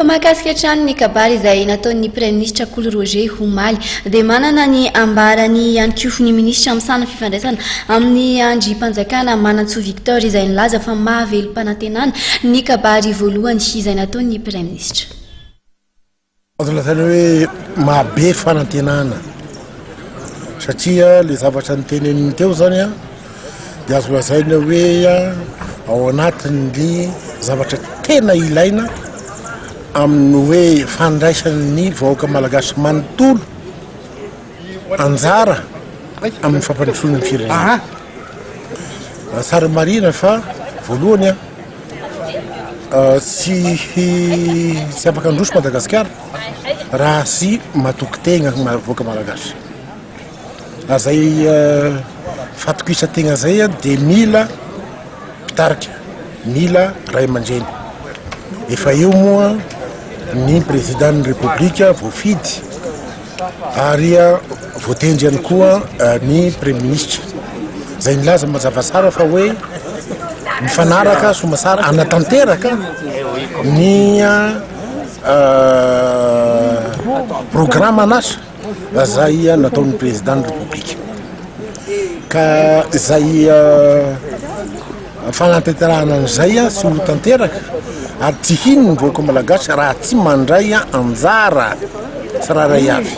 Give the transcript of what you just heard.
Mahakasika trano ny kabary izay nataon'ny Praiminisitra Coly Roger Homaly dia manana ny ambarany ihany koa ny minisitra amin'ny fifandraisana amin'ny andrim-panjakana Manantsoa Victor izay nilaza fa mahavelom-panantenana ny kabary voalohany izay nataon'ny Praiminisitra. Azo lazaina hoe mahabe fanantenana satria le zavatra niteneniny teo zany a dia azo lazaina hoe ao anatin'ny zavatra tena ilaina amin'ny hoe fandraisany vahoaka malagasy manontolo anjara amin'ny fampandrosoana ny firenena. Tsara marina fa voalohany tsy afaka androso Madagasikara raha sy matoky tegna vahoaka malagasy. Zay fatokisa tegna zay dia mila pitarika, mila ray aman-dreny. Efa eo moa ny président de république voafidy ary voatendry ihany koa ny premier ministre zay nilaza mazava tsara fa hoe mifanaraka somasara anatanteraka ny programme anasa zay nataon'ny président de république ka zay fanantenterahana an'izay sy ho tanteraka ary tsy hinony vahoaka malagasy raha tsy mandray anjara tsiraray avy.